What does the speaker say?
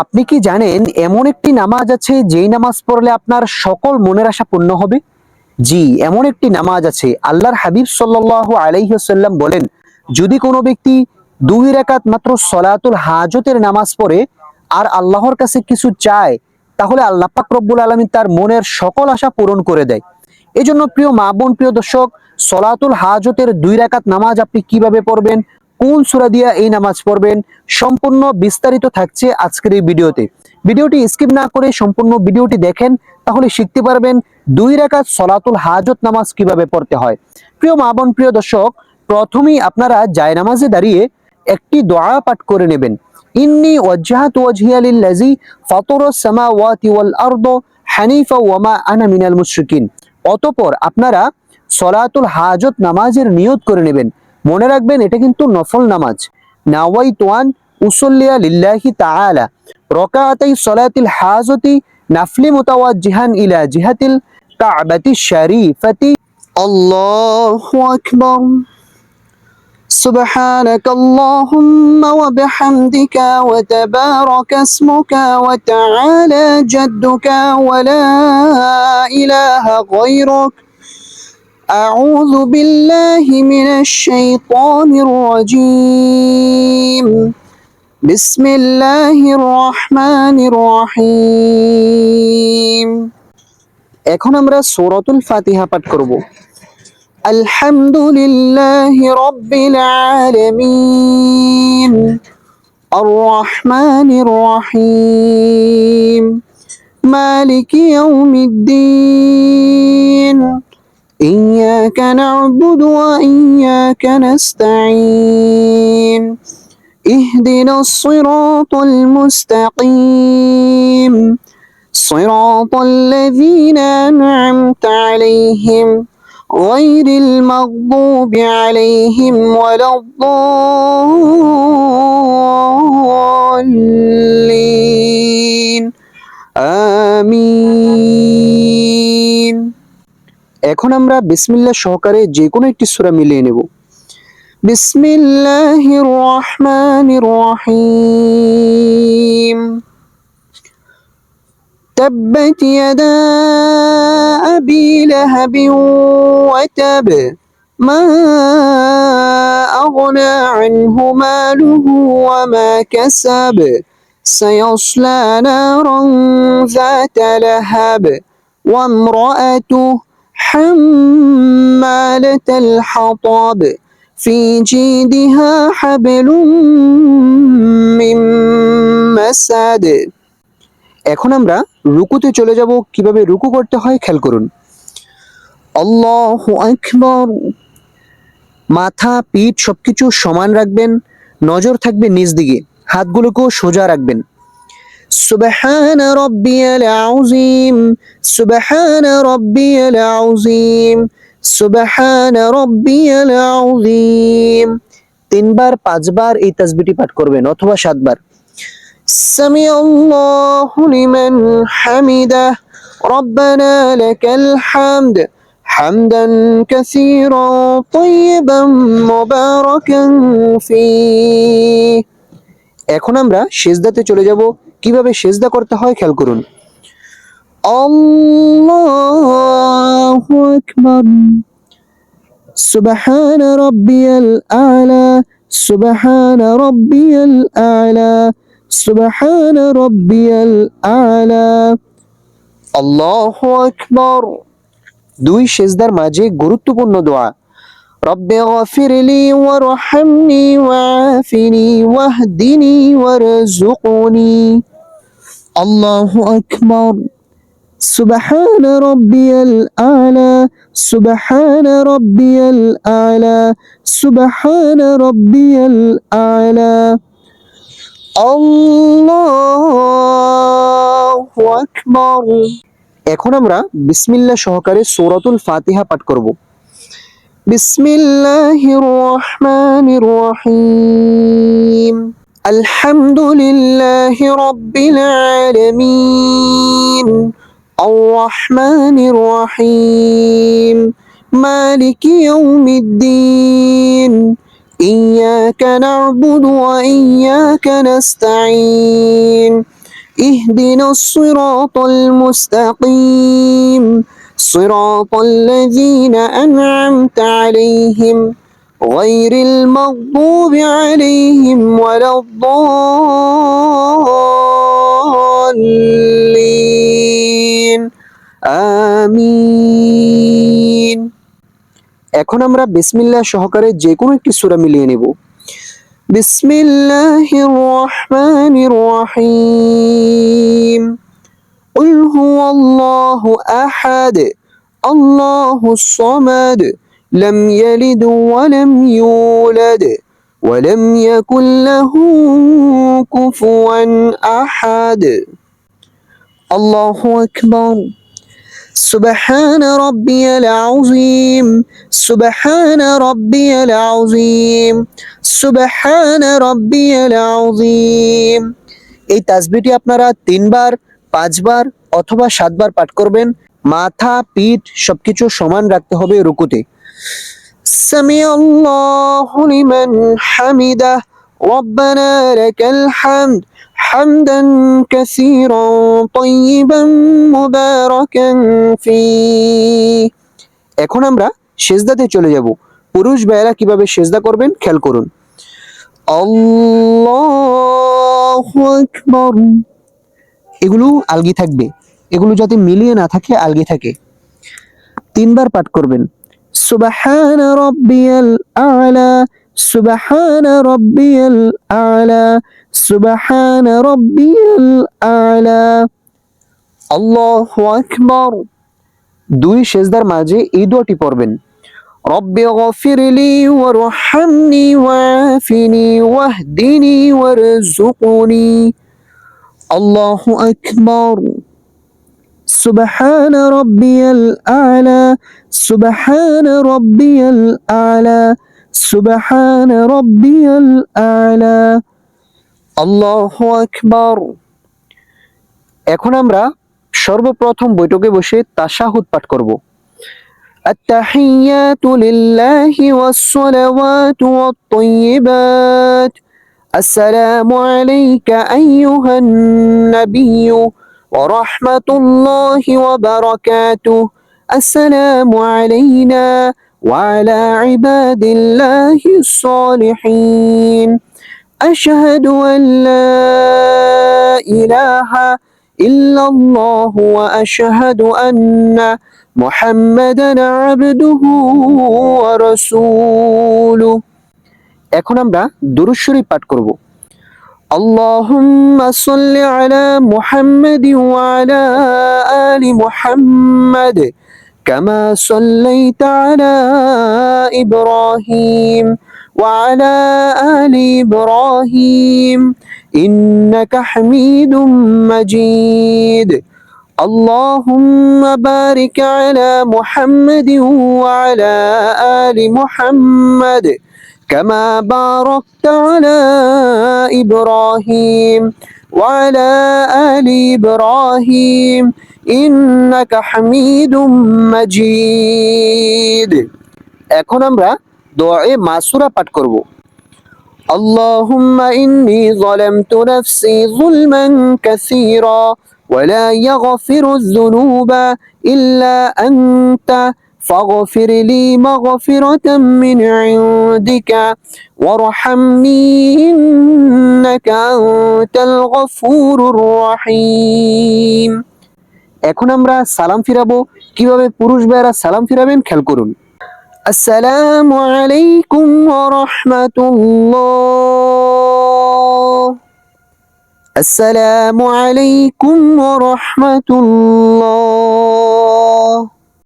আপনি কি জানেন এমন একটি নামাজ আছে যেই নামাজ পড়লে আপনার সকল মনের আশা পূর্ণ হবে? জি, এমন একটি নামাজ আছে। আল্লাহর হাবিব সাল্লাল্লাহু আলাইহি ওয়াসাল্লাম বলেন, যদি কোনো ব্যক্তি 2 রাকাত মাত্র সলাতুল হাজতের নামাজ পড়ে আর আল্লাহর কাছে কিছু চায়, তাহলে আল্লাহ পাক রব্বুল আলামিন তার মনের সকল আশা পূরণ করে দেয়। এজন্য প্রিয় মা বোন, প্রিয় দর্শক, সলাতুল হাজতের 2 রাকাত নামাজ আপনি কিভাবে পড়বেন, কোন সূরা দিয়া এই নামাজ পড়বেন, সম্পূর্ণ বিস্তারিত থাকছে আজকের এই ভিডিওতে। ভিডিওটি স্কিপ না করে সম্পূর্ণ ভিডিওটি দেখেন, তাহলে শিখতে পারবেন 2 রাকাত সলাতুল হাজত নামাজ কিভাবে পড়তে হয়। প্রিয় মা বোন, প্রিয় দর্শক, প্রথমেই আপনারা জায়নামাজে দাঁড়িয়ে একটি দোয়া পাঠ করে নেবেন। ইন্নী ওয়াজ্জাহাতু ওয়াজহিয়া লিল্লাযী ফাতারাস সামাওয়াতি ওয়াল আরদ হানিফা ওয়া মা আনা মিনাল মুশরিকিন। অতঃপর আপনারা সলাতুল হাজত নামাজের নিয়ত করে নেবেন। মনে রাখবেন এটা কিন্তু নফল নামাজ। নাওয়াইতু আন উসাল্লিয়া লিল্লাহি তাআলা রাকাতাই সলাতিল হাজতি নাফলি মুতাওয়াজ্জিহান ইলা জিহাতিল কাবাতি শরীফাতি। আল্লাহু আকবার। سبحانك اللهم وبحمدك وتبارك اسمك وتعالى جدك ولا إله غيرك أعوذ بالله من الشيطان الرجيم بسم الله الرحمن الرحيم। এখন আমরা সূরাতুল ফাতিহা পাঠ করব। আলহামদুলিল্লাহি রাব্বিল আলামিন আর রহমানির রহিম মালিকি ইয়াউমিদ্দিন ইয়্যাকা না'বুদু ওয়া ইয়্যাকা নাস্তাঈন ইহদিনাস সিরাতাল মুস্তাকিম সিরাতাল লাযীনা আন'আমতা আলাইহিম غير المغضوب عليهم ولا الضالين آمين। এখন আমরা বিসমিল্লাহ সহকারে যে কোনো একটি সূরা মিলিয়ে নেব। বিসমিল্লাহির রহমানির রহিম। تبت يدا أبي لهب وتب ما أغنى عنه ماله وما كسب سيصلى نارا ذات لهب وامرأته حمالة الحطب في جيدها حبل من مسد। এখন আমরা রুকুতে চলে যাব। কিভাবে রুকু করতে হয় খেয়াল করুন। আল্লাহু আকবার। মাথা, পিঠ সবকিছু সমান রাখবেন, নজর থাকবে নিচ দিকে, হাতগুলোকেও সোজা রাখবেন। সুবহানা রাব্বিয়াল আযীম সুবহানা রাব্বিয়াল আযীম সুবহানা রাব্বিয়াল আযীম। 3 বার 5 বার এই তাসবিহটি পাঠ করবেন অথবা 7 বার। سمع الله لمن حمده ربنا لك الحمد حمدا كثيرا طيبا مباركا فيه। এখন আমরা সিজদাতে চলে যাব। কিভাবে সিজদা করতে হয় খেয়াল করুন। আল্লাহু আকবার। সুবহানা রাব্বিয়াল আ'লা সুবহানা রাব্বিয়াল আ'লা সুবহানা রাব্বিয়াল আ'লা। আল্লাহু আকবার। 2 সিজদার মাঝে গুরুত্বপূর্ণ দোয়া। রব্বি গফিরলি ওয়ারহামনি ওয়াআফিনি ওয়াহদিনি ওয়ারযুকনি। আল্লাহু আকবার। সুবহানা রাব্বিয়াল আ'লা সুবহানা রাব্বিয়াল আ'লা সুবহানা রাব্বিয়াল আ'লা। আল্লাহু আকবার। এখন আমরা বিসমিল্লাহ সহকারে সূরাতুল ফাতিহা পাঠ করব। বিসমিল্লাহির রহমানির রহিম। আলহামদুলিল্লাহি রাব্বিল আলামিন আর রহমানির রহিম মালিকি ইয়াউমিদ্দিন إياك نعبد وإياك نستعين اهدنا الصراط المستقيم صراط الذين أنعمت عليهم غير المغضوب عليهم ولا الضالين আমিন। এখন আমরা বিসমিল্লাহ সহকারে যে কোনো একটি সূরা মিলিয়ে নেব। বিসমিল্লাহির রহমানির রহিম। قل هو الله أحد الله الصمد لم يلد ولم يولد ولم يكن له كفوا أحد الله أكبر سبحان ربي العظيم سبحان ربي العظيم سبحان ربي العظيم। এই তাসবিহটি আপনারা 3 বার 5 বার অথবা 7 বার পাঠ করবেন। মাথা পিঠ সবকিছু সমান রাখতে হবে রুকুতে। সামি আল্লাহু লিমান হামিদা রব্বানা লাকাল হামদ হামদান কাসীরান তাইয়িবান মুবারাকান ফি। এখন আমরা সিজদাতে চলে যাব। পুরুষ ভাইয়েরা কিভাবে সিজদা করবেন খেয়াল করুন। আল্লাহু আকবার। এগুলো আলগি থাকবে, এগুলো যাতে মিলিয়ে না থাকে আলগি থাকে। 3 বার পাঠ করবেন। সুবহান রাব্বিয়াল আ'লা সুবহান রাব্বিয়াল আ'লা সুবহান রাব্বিয়াল আ'লা। আল্লাহু আকবার। 2 সিজদার মাঝে এই দোয়াটি পড়বেন। রব্বি গফিরলি ওয়ারহামনি ওয়াফিনি ওয়াহদিনি ওয়ারযুকনি। আল্লাহু আকবার। সুবহান রাব্বিয়াল আ'লা সুবহান রাব্বিয়াল আ'লা সুবহান রাব্বিয়াল আ'লা। আল্লাহু আকবার। এখন আমরা সর্বপ্রথম বৈঠকে বসে তাশাহুদ পাঠ করব। আত-তাহিয়াতু লিল্লাহি ওয়াস-সালাওয়াতু ওয়াত-তাইয়্যিবাত। আসসালামু আলাইকা আইয়ুহান নাবিয়্যু ওয়া রাহমাতুল্লাহি ওয়া বারাকাতুহু। আসসালামু আলাইনা ওয়া আলা ইবাদিল্লাহিস সালিহিন। আশহাদু আন লা ইলাহা ইল্লাল্লাহু ওয়া আশহাদু আন্না মুহাম্মাদান আবদুহু ওয়া রাসূলুহু। এখন আমরা দুরূদ শরীফ পাঠ করব। আল্লাহুম্মা সাল্লি আলা মুহাম্মাদিন ওয়া আলা আলি মুহাম্মাদ কামা সাল্লাইতা আলা ইব্রাহিম ওয়া আলা আলি ইব্রাহিম ইন্নাকা হামিদুম মাজিদ। اللهم بارك على محمد وعلى آل محمد كما باركت على إبراهيم وعلى آل إبراهيم إنك حميد مجيد। এখন আমরা দোয়ায়ে মাসুরা পাঠ করব। اللهم إني ظلمت نفسي ظلما كثيرا ولا يغفر الذنوب إلا أنت فاغفر لي مغفرة من عندك وارحمني إنك أنت الغفور الرحيم। এখন আমরা সালাম ফিরাবো। কিভাবে পুরুষ ভাইয়েরা সালাম ফিরাবেন খেয়াল করুন। আসসালামু আলাইকুম ওয়া রাহমাতুল্লাহ। আসসালামু আলাইকুম ওয়া রাহমাতুল্লাহ।